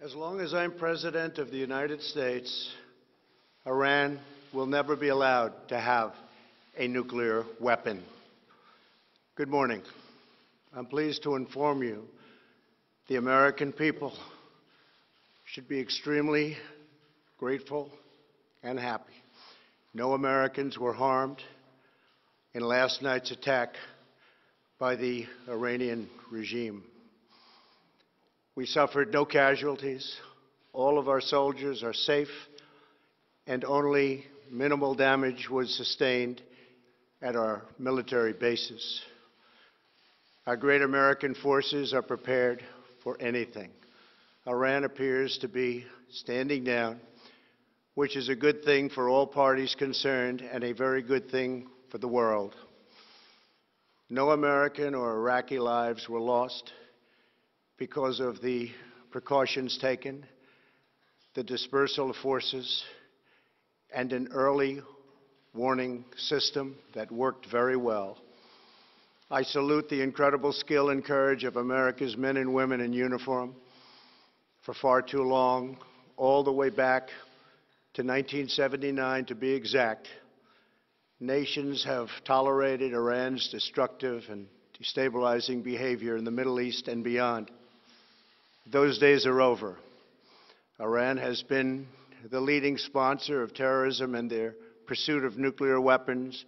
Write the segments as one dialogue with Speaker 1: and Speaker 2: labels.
Speaker 1: As long as I'm President of the United States, Iran will never be allowed to have a nuclear weapon. Good morning. I'm pleased to inform you the American people should be extremely grateful and happy. No Americans were harmed in last night's attack by the Iranian regime. We suffered no casualties. All of our soldiers are safe, and only minimal damage was sustained at our military bases. Our great American forces are prepared for anything. Iran appears to be standing down, which is a good thing for all parties concerned and a very good thing for the world. No American or Iraqi lives were lost because of the precautions taken, the dispersal of forces, and an early warning system that worked very well. I salute the incredible skill and courage of America's men and women in uniform. For far too long, all the way back to 1979 to be exact, nations have tolerated Iran's destructive and destabilizing behavior in the Middle East and beyond. Those days are over. Iran has been the leading sponsor of terrorism, and their pursuit of nuclear weapons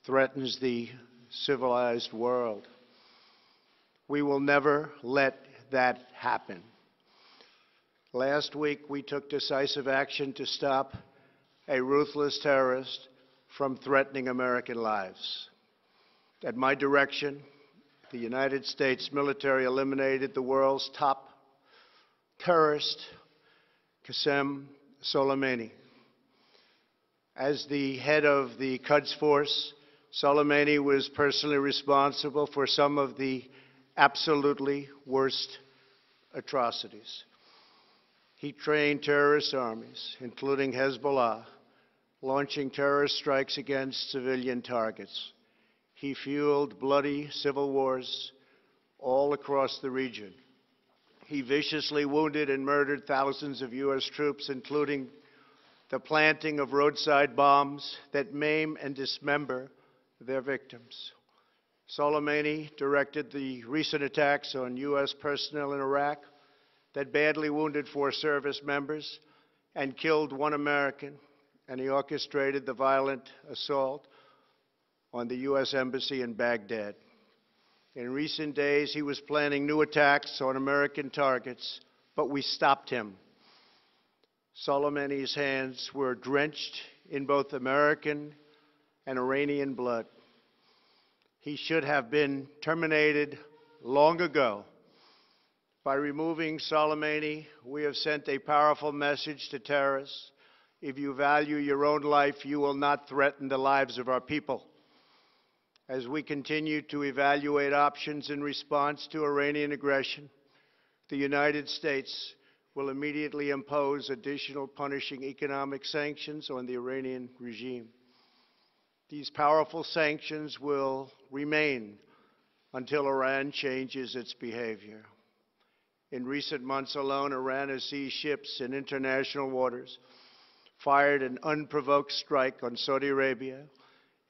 Speaker 1: threatens the civilized world. We will never let that happen. Last week, we took decisive action to stop a ruthless terrorist from threatening American lives. At my direction, the United States military eliminated the world's top terrorist, Qasem Soleimani. As the head of the Quds Force, Soleimani was personally responsible for some of the absolutely worst atrocities. He trained terrorist armies, including Hezbollah, launching terrorist strikes against civilian targets. He fueled bloody civil wars all across the region. He viciously wounded and murdered thousands of U.S. troops, including the planting of roadside bombs that maim and dismember their victims. Soleimani directed the recent attacks on U.S. personnel in Iraq that badly wounded 4 service members and killed 1 American, and he orchestrated the violent assault on the U.S. Embassy in Baghdad. In recent days, he was planning new attacks on American targets, but we stopped him. Soleimani's hands were drenched in both American and Iranian blood. He should have been terminated long ago. By removing Soleimani, we have sent a powerful message to terrorists. If you value your own life, you will not threaten the lives of our people. As we continue to evaluate options in response to Iranian aggression, the United States will immediately impose additional punishing economic sanctions on the Iranian regime. These powerful sanctions will remain until Iran changes its behavior. In recent months alone, Iran has seized ships in international waters, fired an unprovoked strike on Saudi Arabia,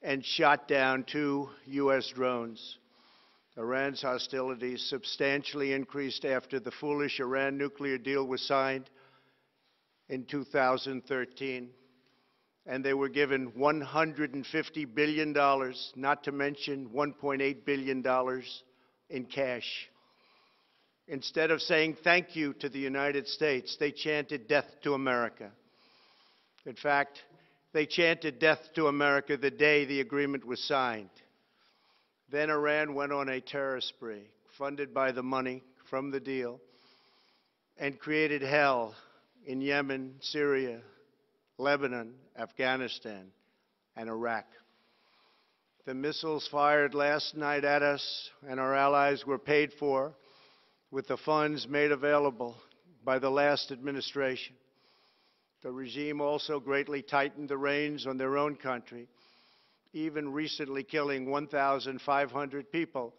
Speaker 1: and shot down 2 U.S. drones. Iran's hostilities substantially increased after the foolish Iran nuclear deal was signed in 2013, and they were given $150 billion, not to mention $1.8 billion in cash. Instead of saying thank you to the United States, they chanted death to America. In fact, they chanted death to America the day the agreement was signed. Then Iran went on a terror spree, funded by the money from the deal, and created hell in Yemen, Syria, Lebanon, Afghanistan, and Iraq. The missiles fired last night at us and our allies were paid for with the funds made available by the last administration. The regime also greatly tightened the reins on their own country, even recently killing 1,500 people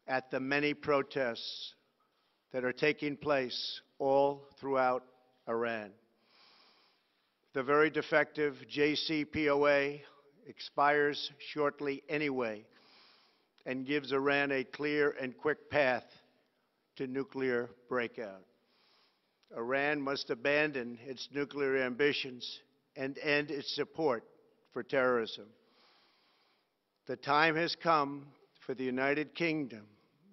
Speaker 1: at the many protests that are taking place all throughout Iran. The very defective JCPOA expires shortly anyway and gives Iran a clear and quick path to nuclear breakout. Iran must abandon its nuclear ambitions and end its support for terrorism. The time has come for the United Kingdom,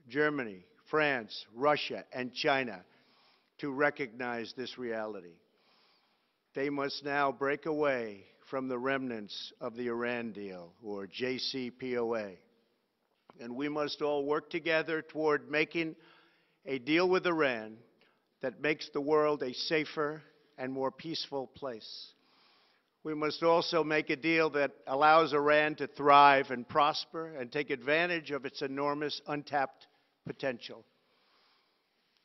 Speaker 1: Germany, France, Russia, and China to recognize this reality. They must now break away from the remnants of the Iran deal, or JCPOA. And we must all work together toward making a deal with Iran that makes the world a safer and more peaceful place. We must also make a deal that allows Iran to thrive and prosper and take advantage of its enormous untapped potential.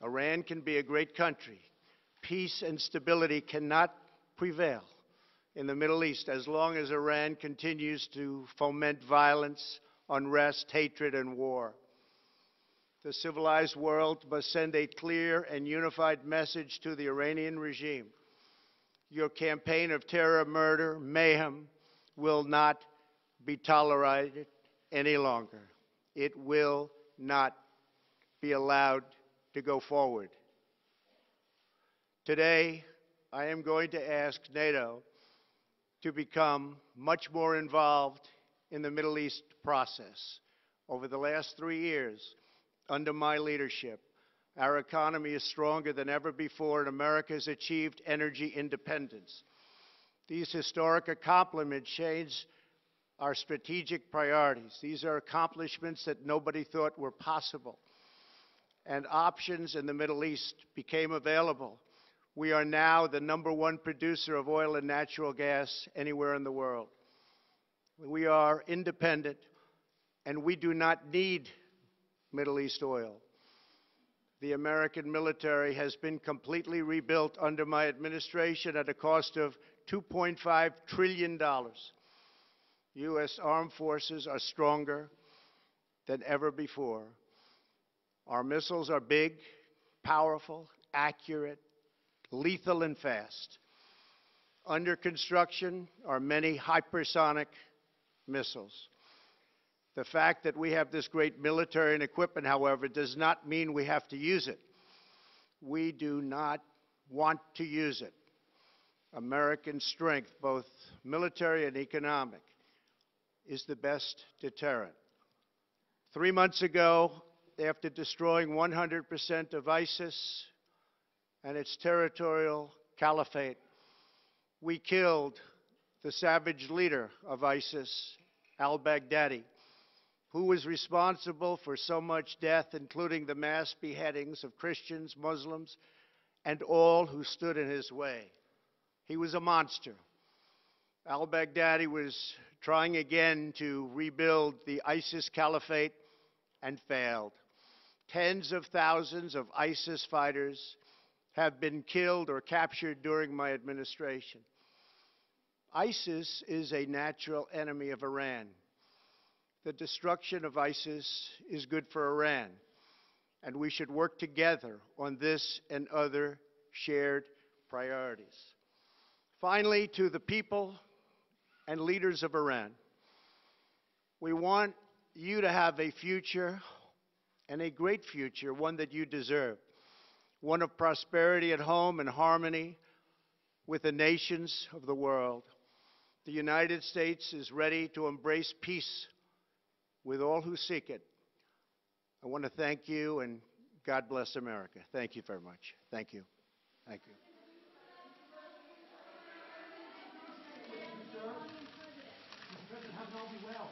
Speaker 1: Iran can be a great country. Peace and stability cannot prevail in the Middle East as long as Iran continues to foment violence, unrest, hatred, and war. The civilized world must send a clear and unified message to the Iranian regime. Your campaign of terror, murder, mayhem will not be tolerated any longer. It will not be allowed to go forward. Today, I am going to ask NATO to become much more involved in the Middle East process. Over the last 3 years, under my leadership, our economy is stronger than ever before, and America has achieved energy independence. These historic accomplishments change our strategic priorities. These are accomplishments that nobody thought were possible. And options in the Middle East became available. We are now the #1 producer of oil and natural gas anywhere in the world. We are independent, and we do not need Middle East oil. The American military has been completely rebuilt under my administration at a cost of $2.5 trillion. U.S. armed forces are stronger than ever before. Our missiles are big, powerful, accurate, lethal, and fast. Under construction are many hypersonic missiles. The fact that we have this great military and equipment, however, does not mean we have to use it. We do not want to use it. American strength, both military and economic, is the best deterrent. 3 months ago, after destroying 100% of ISIS and its territorial caliphate, we killed the savage leader of ISIS, al-Baghdadi, who was responsible for so much death, including the mass beheadings of Christians, Muslims, and all who stood in his way. He was a monster. Al-Baghdadi was trying again to rebuild the ISIS caliphate and failed. Tens of thousands of ISIS fighters have been killed or captured during my administration. ISIS is a natural enemy of Iran. The destruction of ISIS is good for Iran, and we should work together on this and other shared priorities. Finally, to the people and leaders of Iran, we want you to have a future, and a great future, one that you deserve, one of prosperity at home and harmony with the nations of the world. The United States is ready to embrace peace with all who seek it. I want to thank you, and God bless America. Thank you very much. Thank you. Thank you.
Speaker 2: Mr. President, have all be well.